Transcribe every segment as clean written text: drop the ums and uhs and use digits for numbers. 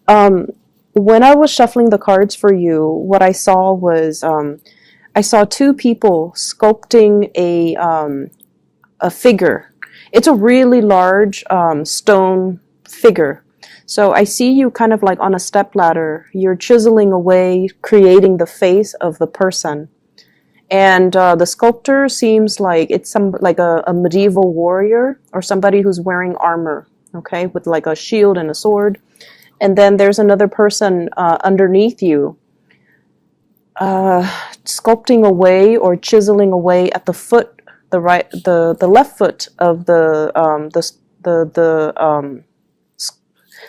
Um, when I was shuffling the cards for you, what I saw was I saw two people sculpting a figure. It's a really large stone figure. So I see you kind of like on a step ladder. You're chiseling away, creating the face of the person. And the sculptor seems like it's some like a medieval warrior or somebody who's wearing armor, okay, with like a shield and a sword. And then there's another person underneath you, sculpting away or chiseling away at the foot, the left foot of the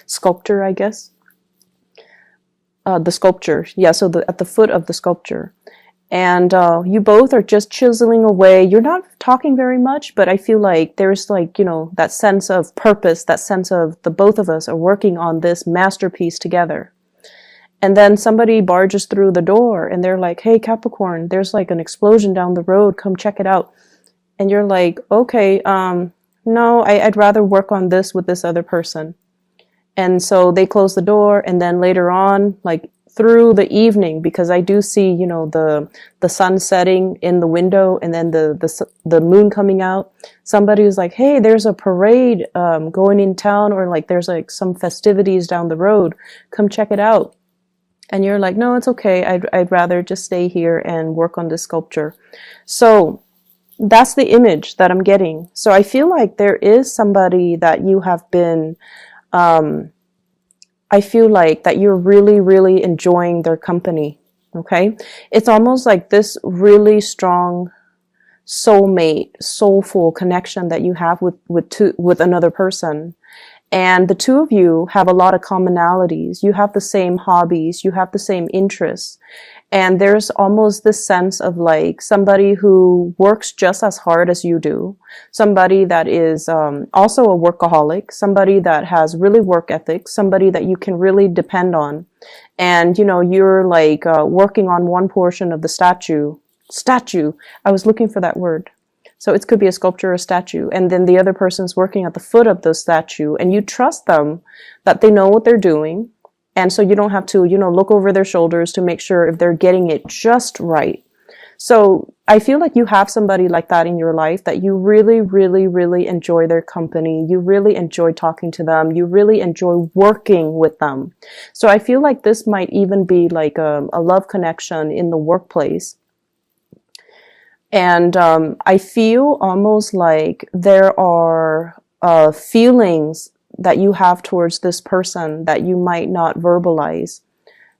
sculptor, I guess. The sculpture, yeah. So at the foot of the sculpture, and you both are just chiseling away. You're not talking very much, but I feel like there's like, that sense of purpose, that sense of the both of us are working on this masterpiece together. And then somebody barges through the door and they're like, "Hey, Capricorn, there's like an explosion down the road. Come check it out." And you're like, "Okay, no, I'd rather work on this with this other person." And so they close the door, and then later on, like through the evening, because I do see, the sun setting in the window, and then the moon coming out. Somebody was like, "Hey, there's a parade going in town, or like there's like some festivities down the road. Come check it out." And you're like, "No, it's okay. I'd rather just stay here and work on this sculpture." So that's the image that I'm getting. So I feel like there is somebody that you have been, I feel like that you're really, really enjoying their company. Okay. It's almost like this really strong soulmate, soulful connection that you have with another person. And the two of you have a lot of commonalities. You have the same hobbies, you have the same interests. And there's almost this sense of like somebody who works just as hard as you do, somebody that is also a workaholic, somebody that has really work ethic, somebody that you can really depend on. And, you're like working on one portion of the statue. I was looking for that word. So it could be a sculpture or a statue. And then the other person's working at the foot of the statue, and you trust them that they know what they're doing. And so you don't have to, look over their shoulders to make sure if they're getting it just right. So I feel like you have somebody like that in your life, that you really, really, really enjoy their company. You really enjoy talking to them. You really enjoy working with them. So I feel like this might even be like a love connection in the workplace. And I feel almost like there are feelings that you have towards this person that you might not verbalize.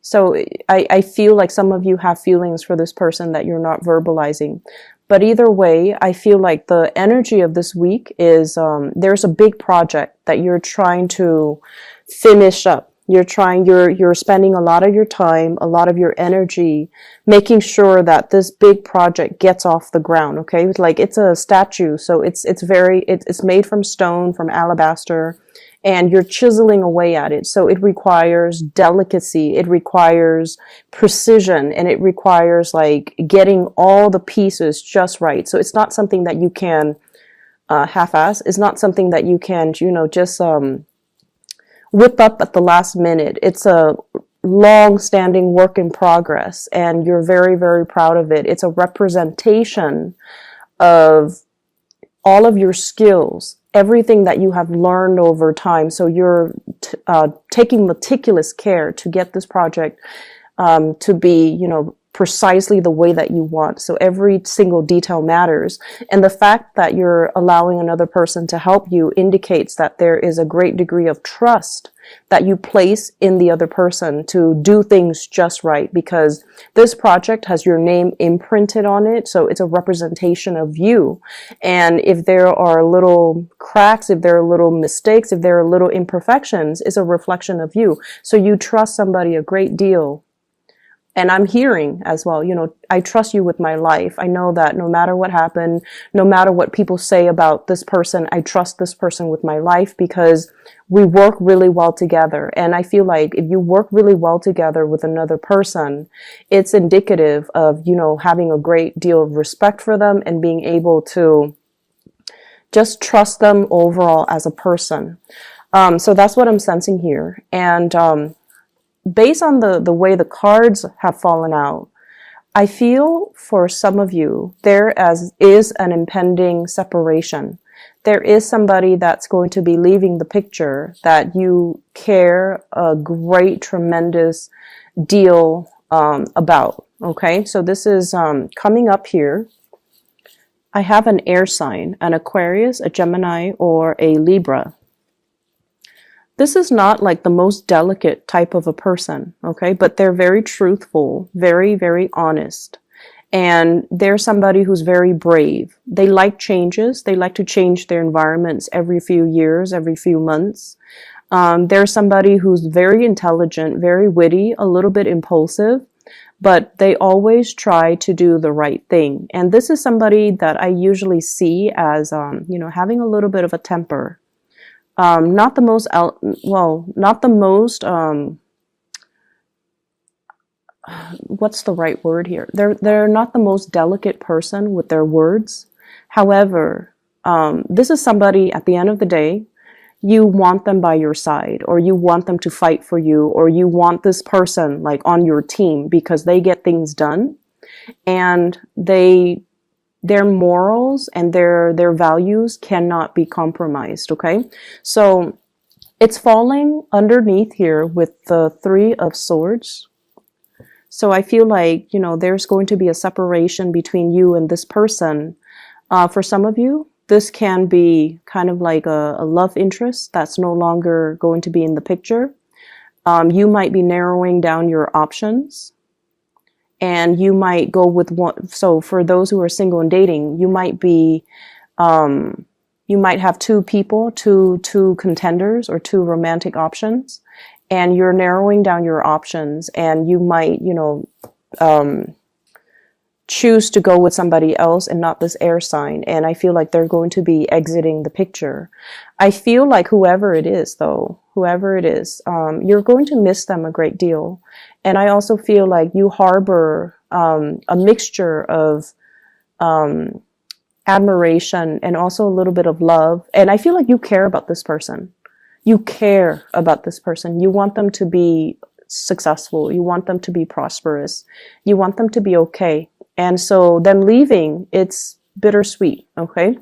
So I feel like some of you have feelings for this person that you're not verbalizing. But either way, I feel like the energy of this week is there's a big project that you're trying to finish up. You're spending a lot of your time, a lot of your energy, making sure that this big project gets off the ground. Okay. Like it's a statue. So it's made from stone, from alabaster, and you're chiseling away at it. So it requires delicacy. It requires precision, and it requires like getting all the pieces just right. So it's not something that you can, half-ass. It's not something that you can, just, whip up at the last minute. It's a long-standing work in progress, and you're very, very proud of it. It's a representation of all of your skills, everything that you have learned over time. So you're taking meticulous care to get this project to be, precisely the way that you want. So every single detail matters. And the fact that you're allowing another person to help you indicates that there is a great degree of trust that you place in the other person to do things just right, because this project has your name imprinted on it. So it's a representation of you. And if there are little cracks, if there are little mistakes, if there are little imperfections, it's a reflection of you. So you trust somebody a great deal. And I'm hearing as well, I trust you with my life. I know that no matter what happened, no matter what people say about this person, I trust this person with my life because we work really well together. And I feel like if you work really well together with another person, it's indicative of, having a great deal of respect for them and being able to just trust them overall as a person. So that's what I'm sensing here. And, based on the way the cards have fallen out, I feel for some of you, is an impending separation. There is somebody that's going to be leaving the picture that you care a great, tremendous deal about. Okay, so this is coming up here. I have an air sign, an Aquarius, a Gemini, or a Libra. This is not like the most delicate type of a person, okay? But they're very truthful, very, very honest. And they're somebody who's very brave. They like changes. They like to change their environments every few years, every few months. They're somebody who's very intelligent, very witty, a little bit impulsive, but they always try to do the right thing. And this is somebody that I usually see as, having a little bit of a temper. Not the most, not the most, what's the right word here? They're not the most delicate person with their words. However, this is somebody at the end of the day, you want them by your side, or you want them to fight for you, or you want this person like on your team because they get things done, and their morals and their values cannot be compromised, okay? So it's falling underneath here with the Three of Swords. So I feel like, there's going to be a separation between you and this person. For some of you, this can be kind of like a love interest that's no longer going to be in the picture. You might be narrowing down your options. And you might go with one. So for those who are single and dating, you might have two people, two contenders, or two romantic options, and you're narrowing down your options, and you might, choose to go with somebody else and not this air sign. And I feel like they're going to be exiting the picture. I feel like whoever it is, you're going to miss them a great deal. And I also feel like you harbor a mixture of admiration and also a little bit of love. And I feel like you care about this person. You care about this person. You want them to be successful. You want them to be prosperous. You want them to be okay. And so them leaving, it's bittersweet, okay?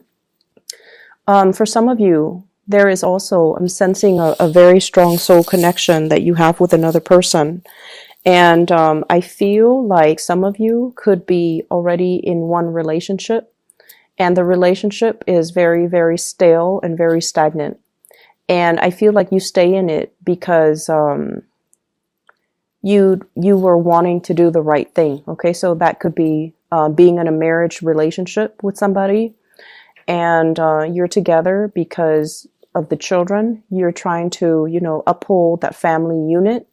For some of you, there is also, I'm sensing a very strong soul connection that you have with another person. And I feel like some of you could be already in one relationship, and the relationship is very, very stale and very stagnant. And I feel like you stay in it because you were wanting to do the right thing. Okay, so that could be being in a marriage relationship with somebody, and you're together because of the children. You're trying to, uphold that family unit.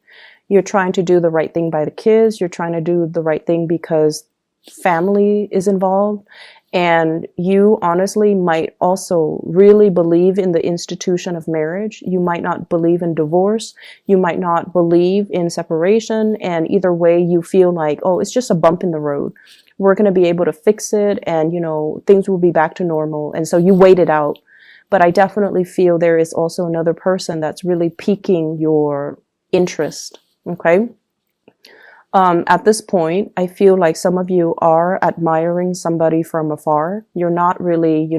You're trying to do the right thing by the kids. You're trying to do the right thing because family is involved. And you honestly might also really believe in the institution of marriage. You might not believe in divorce. You might not believe in separation. And either way, you feel like, oh, it's just a bump in the road. We're going to be able to fix it, and, things will be back to normal. And so you wait it out. But I definitely feel there is also another person that's really piquing your interest. Okay. At this point, I feel like some of you are admiring somebody from afar. You're not really,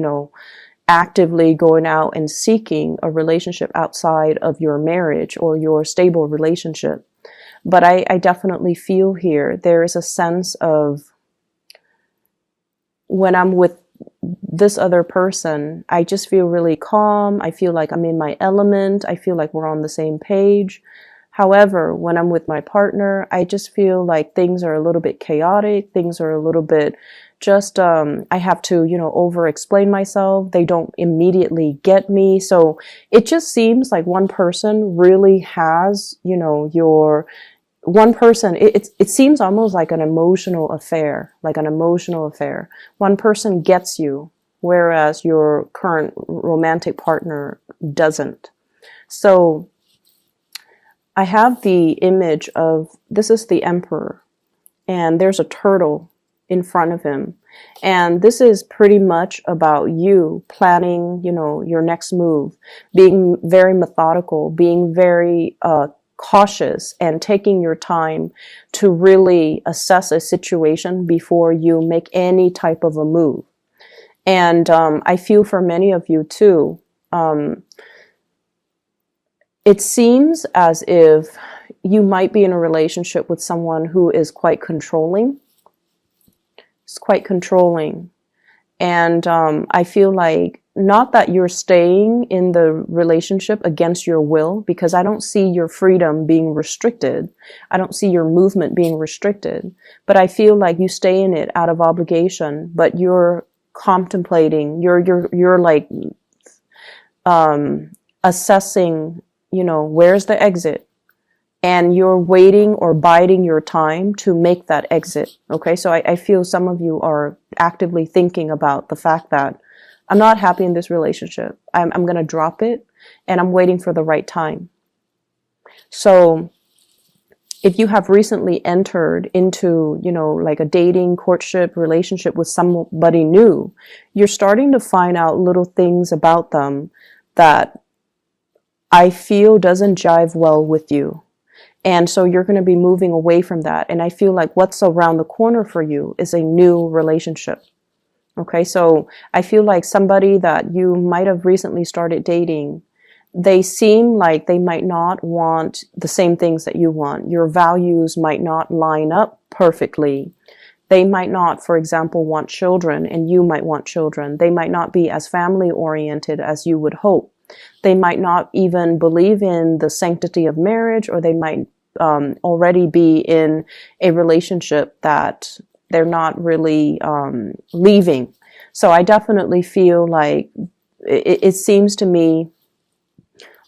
actively going out and seeking a relationship outside of your marriage or your stable relationship. But I definitely feel here, there is a sense of when I'm with this other person, I just feel really calm. I feel like I'm in my element. I feel like we're on the same page. However, when I'm with my partner, I just feel like things are a little bit chaotic. Things are a little bit just, I have to, over explain myself. They don't immediately get me. So it just seems like one person really has, one person, it seems almost like an emotional affair, One person gets you, whereas your current romantic partner doesn't. So I have the image of, this is the Emperor, and there's a turtle in front of him. And this is pretty much about you planning, your next move, being very methodical, being very cautious and taking your time to really assess a situation before you make any type of a move. And I feel for many of you too, it seems as if you might be in a relationship with someone who is quite controlling. It's quite controlling. And I feel like, not that you're staying in the relationship against your will, because I don't see your freedom being restricted. I don't see your movement being restricted. But I feel like you stay in it out of obligation, but you're contemplating, you're like assessing, you know, where's the exit? And you're waiting or biding your time to make that exit. Okay, so I feel some of you are actively thinking about the fact that I'm not happy in this relationship. I'm going to drop it, and I'm waiting for the right time. So if you have recently entered into, you know, like a dating, courtship, relationship with somebody new, you're starting to find out little things about them that I feel doesn't jive well with you. And so you're going to be moving away from that. And I feel like what's around the corner for you is a new relationship. Okay, so I feel like somebody that you might have recently started dating, they seem like they might not want the same things that you want. Your values might not line up perfectly. They might not, for example, want children, and you might want children. They might not be as family oriented as you would hope. They might not even believe in the sanctity of marriage, or they might already be in a relationship that they're not really leaving. So I definitely feel like it seems to me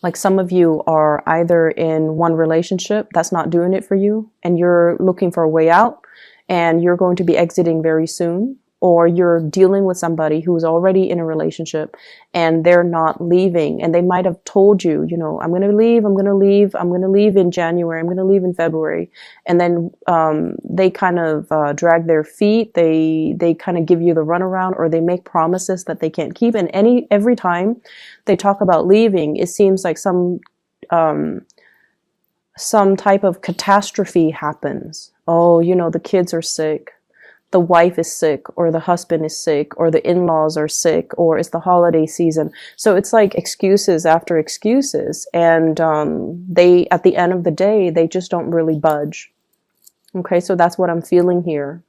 like some of you are either in one relationship that's not doing it for you, and you're looking for a way out, and you're going to be exiting very soon, or you're dealing with somebody who's already in a relationship and they're not leaving. And they might have told you, you know, I'm going to leave, I'm going to leave, I'm going to leave in January, I'm going to leave in February. And then they kind of drag their feet. They kind of give you the runaround, or they make promises that they can't keep. And every time they talk about leaving, it seems like some type of catastrophe happens. Oh, you know, the kids are sick. The wife is sick, or the husband is sick, or the in-laws are sick, or it's the holiday season. So it's like excuses after excuses. And they, at the end of the day, they just don't really budge. Okay, so that's what I'm feeling here.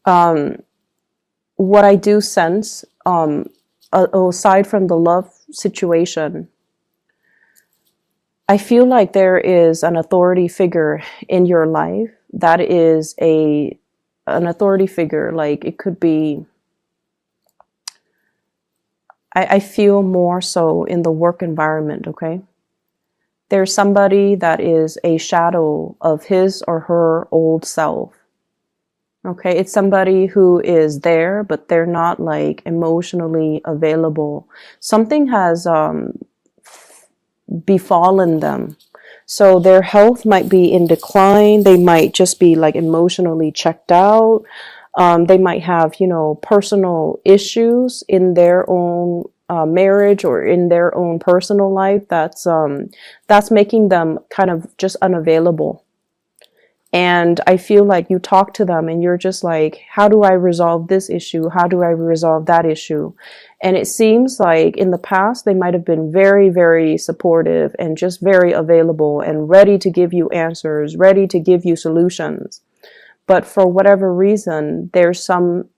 What I do sense, aside from the love situation, I feel like there is an authority figure in your life that is an authority figure. Like, it could be, I feel more so in the work environment, okay? There's somebody that is a shadow of his or her old self. Okay, it's somebody who is there, but they're not like emotionally available. Something has befallen them. So their health might be in decline. They might just be like emotionally checked out. They might have, you know, personal issues in their own marriage or in their own personal life that's making them kind of just unavailable. And I feel like you talk to them and you're just like, how do I resolve this issue? How do I resolve that issue? And it seems like in the past, they might have been very, very supportive and just very available and ready to give you answers, ready to give you solutions. But for whatever reason, there's some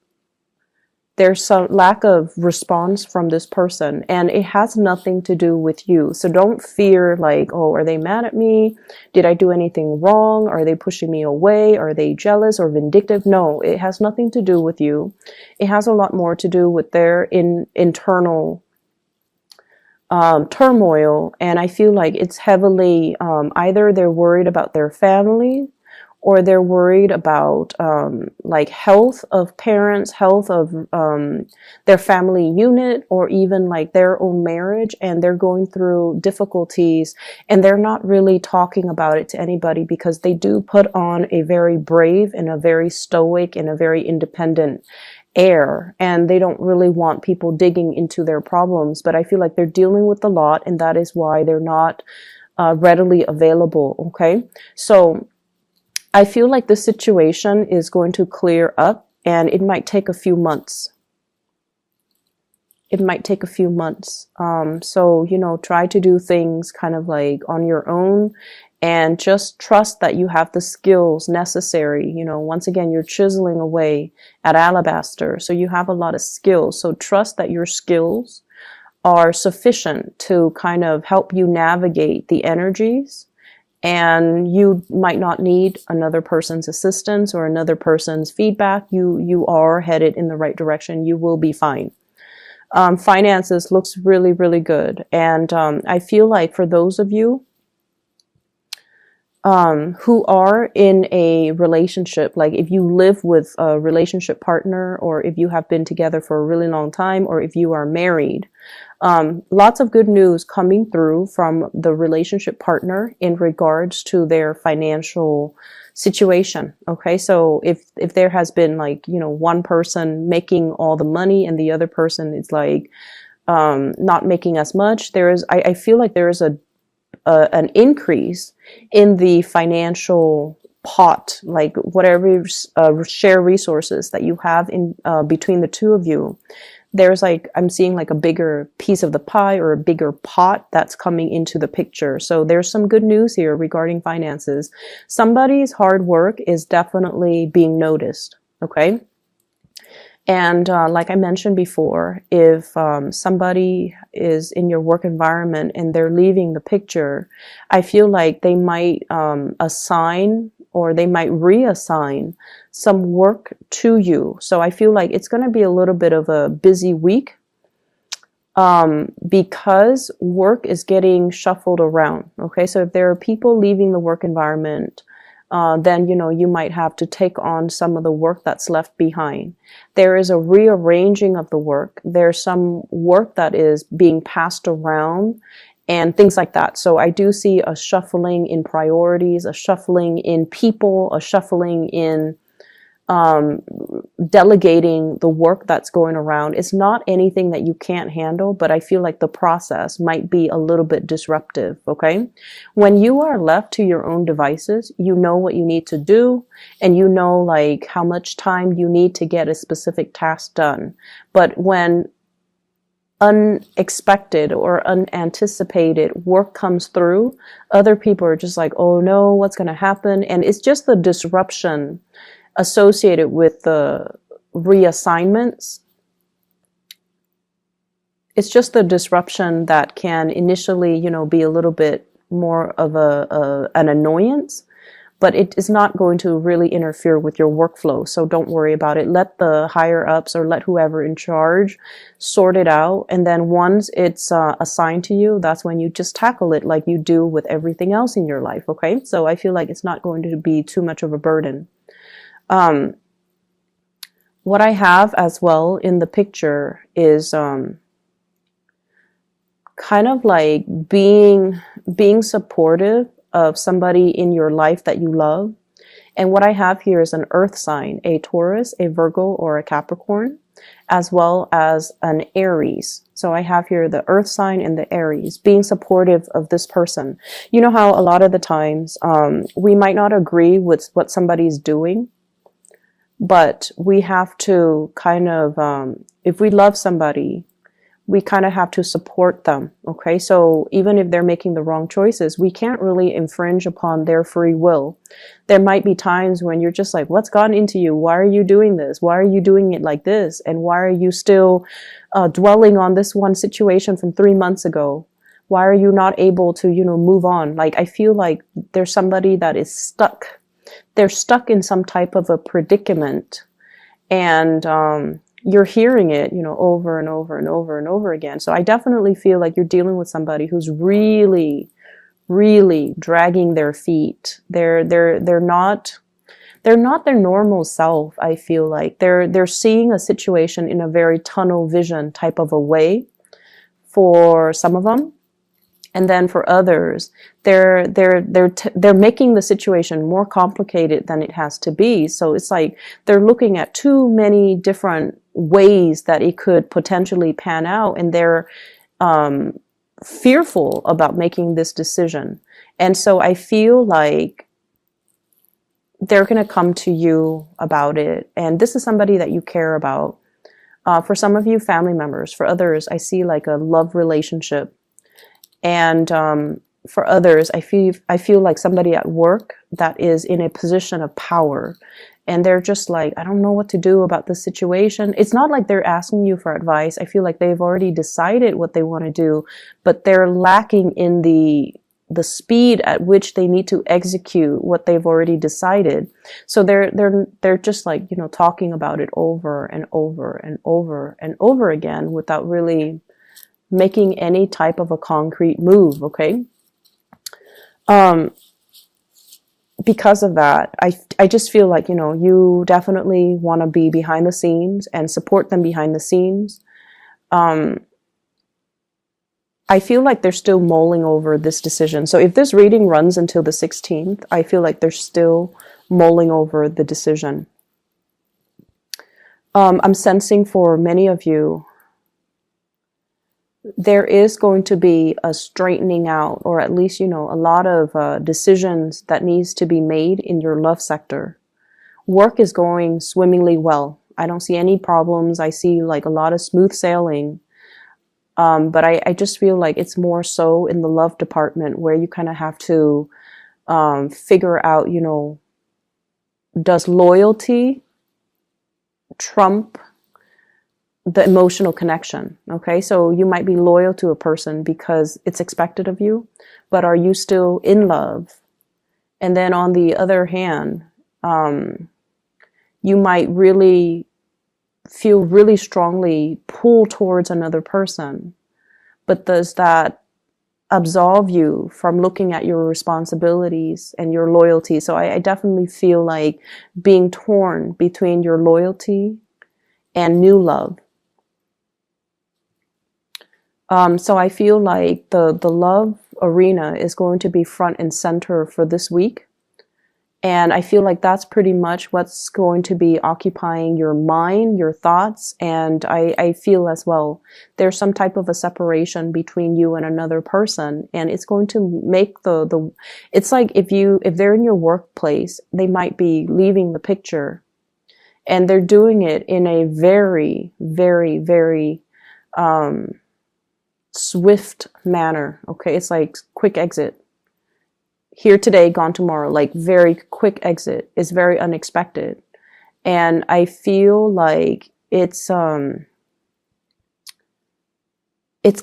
lack of response from this person, and it has nothing to do with you. So don't fear like, oh, are they mad at me? Did I do anything wrong? Are they pushing me away? Are they jealous or vindictive? No, it has nothing to do with you. It has a lot more to do with their internal turmoil. And I feel like it's heavily, either they're worried about their family, or they're worried about like health of parents, health of their family unit, or even like their own marriage, and they're going through difficulties and they're not really talking about it to anybody because they do put on a very brave and a very stoic and a very independent air, and they don't really want people digging into their problems. But I feel like they're dealing with a lot, and that is why they're not readily available. Okay, so I feel like the situation is going to clear up, and it might take a few months. It might take a few months. So, you know, try to do things kind of like on your own, and just trust that you have the skills necessary. You know, once again, you're chiseling away at alabaster, so you have a lot of skills. So trust that your skills are sufficient to kind of help you navigate the energies, and you might not need another person's assistance or another person's feedback. You are headed in the right direction. You will be fine. Finances looks really, really good. And I feel like for those of you who are in a relationship, like if you live with a relationship partner, or if you have been together for a really long time, or if you are married, lots of good news coming through from the relationship partner in regards to their financial situation. Okay, so if there has been, like, you know, one person making all the money and the other person is like not making as much, I feel like there is an increase in the financial pot, like whatever share resources that you have in between the two of you. There's like, I'm seeing like a bigger piece of the pie, or a bigger pot that's coming into the picture. So there's some good news here regarding finances. Somebody's hard work is definitely being noticed. Okay. And like I mentioned before, if somebody is in your work environment and they're leaving the picture, I feel like they might assign, or they might reassign some work to you. So I feel like it's going to be a little bit of a busy week, because work is getting shuffled around. Okay, so if there are people leaving the work environment, then, you know, you might have to take on some of the work that's left behind. There is a rearranging of the work. There's some work that is being passed around and things like that. So I do see a shuffling in priorities, a shuffling in people, a shuffling in delegating the work that's going around. It's not anything that you can't handle, but I feel like the process might be a little bit disruptive. Okay. When you are left to your own devices, you know what you need to do, and you know like how much time you need to get a specific task done. But when unexpected or unanticipated work comes through, other people are just like, oh no, what's going to happen? And it's just the disruption associated with the reassignments. It's just the disruption that can initially, you know, be a little bit more of an annoyance, but it is not going to really interfere with your workflow. So don't worry about it. Let the higher ups, or let whoever in charge, sort it out. And then once it's assigned to you, that's when you just tackle it like you do with everything else in your life. Okay. So I feel like it's not going to be too much of a burden. What I have as well in the picture is kind of like being supportive of somebody in your life that you love. And what I have here is an earth sign, a Taurus, a Virgo, or a Capricorn, as well as an Aries. So I have here the earth sign and the Aries, being supportive of this person. You know how a lot of the times we might not agree with what somebody's doing, but we have to kind of, if we love somebody, we kind of have to support them. Okay. So even if they're making the wrong choices, we can't really infringe upon their free will. There might be times when you're just like, what's gotten into you? Why are you doing this? Why are you doing it like this? And why are you still dwelling on this one situation from 3 months ago? Why are you not able to, you know, move on? Like, I feel like there's somebody that is stuck. They're stuck in some type of a predicament, and you're hearing it, you know, over and over and over and over again. So I definitely feel like you're dealing with somebody who's really, really dragging their feet. They're not their normal self. I feel like they're seeing a situation in a very tunnel vision type of a way for some of them. And then for others, they're making the situation more complicated than it has to be. So it's like they're looking at too many different ways that it could potentially pan out, and they're fearful about making this decision. And so I feel like they're going to come to you about it. And this is somebody that you care about. For some of you, family members. For others, I see like a love relationship. And for others, I feel like somebody at work that is in a position of power. And they're just like, I don't know what to do about this situation. It's not like they're asking you for advice. I feel like they've already decided what they want to do, but they're lacking in the speed at which they need to execute what they've already decided. So they're just like, you know, talking about it over and over and over and over again without really making any type of a concrete move. Okay. Because of that, I just feel like, you know, you definitely want to be behind the scenes and support them behind the scenes. I feel like they're still mulling over this decision. So if this reading runs until the 16th, I feel like they're still mulling over the decision. I'm sensing for many of you, there is going to be a straightening out, or at least, you know, a lot of decisions that needs to be made in your love sector. Work is going swimmingly well. I don't see any problems. I see like a lot of smooth sailing. But I just feel like it's more so in the love department where you kind of have to figure out, you know, does loyalty trump the emotional connection? Okay, so you might be loyal to a person because it's expected of you, but are you still in love? And then on the other hand, you might really feel really strongly pull towards another person, but does that absolve you from looking at your responsibilities and your loyalty? So I definitely feel like being torn between your loyalty and new love. So I feel like the love arena is going to be front and center for this week. And I feel like that's pretty much what's going to be occupying your mind, your thoughts. And I feel as well, there's some type of a separation between you and another person. And it's going to make it's like if they're in your workplace, they might be leaving the picture, and they're doing it in a very, very, very, swift manner. Okay. It's like quick exit. Here today, gone tomorrow, like very quick exit. Is very unexpected. And I feel like it's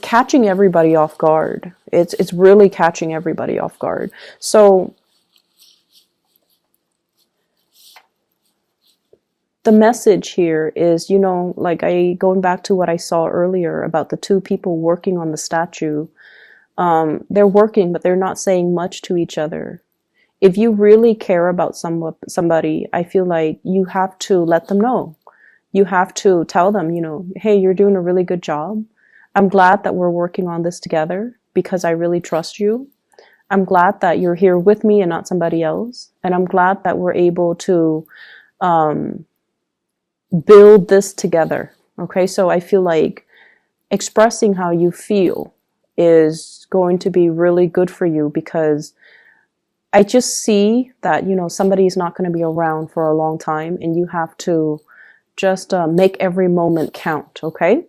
catching everybody off guard. It's really catching everybody off guard. So the message here is, you know, like going back to what I saw earlier about the two people working on the statue. They're working, but they're not saying much to each other. If you really care about somebody, I feel like you have to let them know. You have to tell them, you know, hey, you're doing a really good job. I'm glad that we're working on this together because I really trust you. I'm glad that you're here with me and not somebody else. And I'm glad that we're able to build this together. Okay, so I feel like expressing how you feel is going to be really good for you, because I just see that, you know, somebody's not going to be around for a long time, and you have to just make every moment count. Okay,